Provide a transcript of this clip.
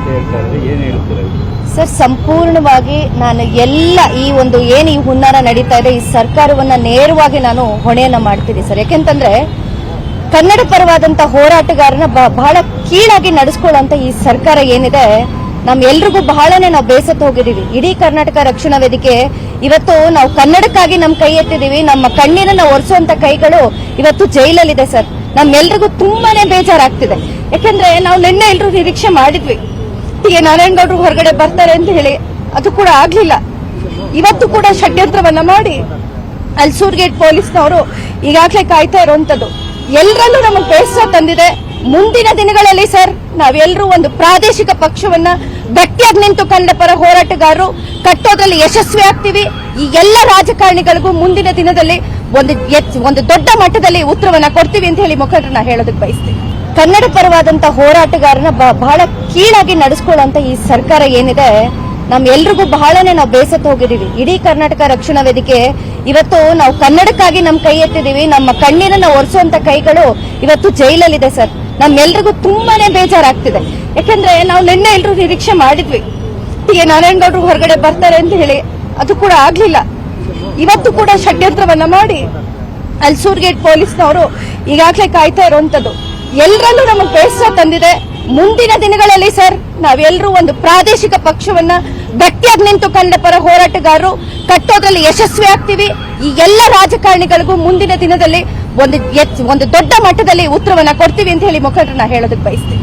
ಅಂತ ಹೇಳ್ತಾ ಇದ್ದಾರೆ, ಏನ್ ಹೇಳ್ತಾರೆ ಸರ್? ಸಂಪೂರ್ಣವಾಗಿ ನಾನು ಎಲ್ಲ ಈ ಒಂದು ಏನು ಈ ಹುನ್ನಾರ ನಡೀತಾ ಇದೆ, ಈ ಸರ್ಕಾರವನ್ನ ನೇರವಾಗಿ ನಾನು ಹೊಣೆಯನ್ನ ಮಾಡ್ತೀನಿ ಸರ್. ಯಾಕೆಂತಂದ್ರೆ ಕನ್ನಡ ಪರವಾದಂತ ಹೋರಾಟಗಾರನ ಬಹಳ ಕೀಳಾಗಿ ನಡೆಸ್ಕೊಳ್ಳುವಂತ ಈ ಸರ್ಕಾರ ಏನಿದೆ, ನಮ್ಮೆಲ್ರಿಗೂ ಬಹಳನೇ ನಾವು ಬೇಸತ್ತು ಹೋಗಿದೀವಿ. ಇಡೀ ಕರ್ನಾಟಕ ರಕ್ಷಣಾ ವೇದಿಕೆ ಇವತ್ತು ನಾವು ಕನ್ನಡಕ್ಕಾಗಿ ನಮ್ಮ ಕೈ ಎತ್ತಿದೀವಿ, ನಮ್ಮ ಕಣ್ಣೀರನ್ನ ಒರೆಸುವಂತ ಕೈಗಳು ಇವತ್ತು ಜೈಲಲ್ಲಿದೆ ಸರ್. ನಮ್ಮೆಲ್ರಿಗೂ ತುಂಬಾನೇ ಬೇಜಾರಾಗ್ತಿದೆ. ಯಾಕೆಂದ್ರೆ ನಾವು ನಿನ್ನೆ ಎಲ್ರು ನಿರೀಕ್ಷೆ ಮಾಡಿದ್ವಿ ಹೀಗೆ ನಾರಾಯಣಗೌಡರು ಹೊರಗಡೆ ಬರ್ತಾರೆ ಅಂತ ಹೇಳಿ, ಅದು ಕೂಡ ಆಗ್ಲಿಲ್ಲ. ಇವತ್ತು ಕೂಡ ಷಡ್ಯಂತ್ರವನ್ನ ಮಾಡಿ ಅಲ್ಲಿ ಸೂರ್ಗೇಟ್ ಪೊಲೀಸ್ನವರು ಈಗಾಗಲೇ ಕಾಯ್ತಾ ಇರುವಂತದ್ದು ಎಲ್ಲರಲ್ಲೂ ನಮಗೆ ಬೇಸರ ತಂದಿದೆ. ಮುಂದಿನ ದಿನಗಳಲ್ಲಿ ಸರ್ ನಾವೆಲ್ಲರೂ ಒಂದು ಪ್ರಾದೇಶಿಕ ಪಕ್ಷವನ್ನ ಗಟ್ಟಿಯಾಗಿ ನಿಂತು ಕನ್ನಡ ಪರ ಹೋರಾಟಗಾರರು ಕಟ್ಟೋದ್ರಲ್ಲಿ ಯಶಸ್ವಿ ಆಗ್ತೀವಿ. ಈ ಎಲ್ಲ ರಾಜಕಾರಣಿಗಳಿಗೂ ಮುಂದಿನ ದಿನದಲ್ಲಿ ಒಂದು ದೊಡ್ಡ ಮಟ್ಟದಲ್ಲಿ ಉತ್ತರವನ್ನ ಕೊಡ್ತೀವಿ ಅಂತ ಹೇಳಿ ಮುಖಂಡರನ್ನ ಹೇಳೋದಕ್ಕೆ ಬಯಸ್ತೀವಿ. ಕನ್ನಡ ಪರವಾದಂತ ಹೋರಾಟಗಾರನ ಬಹಳ ಕೀಳಾಗಿ ನಡೆಸ್ಕೊಳ್ಳುವಂತ ಈ ಸರ್ಕಾರ ಏನಿದೆ, ನಮ್ಮೆಲ್ರಿಗೂ ಬಹಳನೇ ನಾವು ಬೇಸತ್ತು ಹೋಗಿದೀವಿ. ಇಡೀ ಕರ್ನಾಟಕ ರಕ್ಷಣಾ ವೇದಿಕೆ ಇವತ್ತು ನಾವು ಕನ್ನಡಕ್ಕಾಗಿ ನಮ್ಮ ಕೈ ಎತ್ತಿದೀವಿ, ನಮ್ಮ ಕಣ್ಣೀರನ್ನ ಒರೆಸುವಂತ ಕೈಗಳು ಇವತ್ತು ಜೈಲಲ್ಲಿದೆ ಸರ್. ನಮ್ಮೆಲ್ರಿಗೂ ತುಂಬಾನೇ ಬೇಜಾರಾಗ್ತಿದೆ. ಯಾಕೆಂದ್ರೆ ನಾವು ನಿನ್ನೆ ಎಲ್ರು ನಿರೀಕ್ಷೆ ಮಾಡಿದ್ವಿ ಹೀಗೆ ನಾರಾಯಣಗೌಡರು ಹೊರಗಡೆ ಬರ್ತಾರೆ ಅಂತ ಹೇಳಿ, ಅದು ಕೂಡ ಆಗ್ಲಿಲ್ಲ. ಇವತ್ತು ಕೂಡ ಷಡ್ಯಂತ್ರವನ್ನ ಮಾಡಿ ಅಲ್ಲಿ ಸೂರ್ಗೇಟ್ ಪೊಲೀಸ್ನವರು ಈಗಾಗಲೇ ಕಾಯ್ತಾ ಇರುವಂತದ್ದು ಎಲ್ಲರಲ್ಲೂ ನಮಗೆ ಬೇಸರ ತಂದಿದೆ. ಮುಂದಿನ ದಿನಗಳಲ್ಲಿ ಸರ್ ನಾವೆಲ್ಲರೂ ಒಂದು ಪ್ರಾದೇಶಿಕ ಪಕ್ಷವನ್ನ ಗಟ್ಟಿಯಾಗಿ ನಿಂತು ಕನ್ನಡ ಪರ ಹೋರಾಟಗಾರರು ಕಟ್ಟೋದ್ರಲ್ಲಿ ಯಶಸ್ವಿ ಆಗ್ತೀವಿ. ಈ ಎಲ್ಲ ರಾಜಕಾರಣಿಗಳಿಗೂ ಮುಂದಿನ ದಿನದಲ್ಲಿ ಒಂದು ದೊಡ್ಡ ಮಟ್ಟದಲ್ಲಿ ಉತ್ತರವನ್ನ ಕೊಡ್ತೀವಿ ಅಂತ ಹೇಳಿ ಮುಖಂಡರನ್ನ ಹೇಳೋದಕ್ಕೆ ಬಯಸ್ತೀವಿ.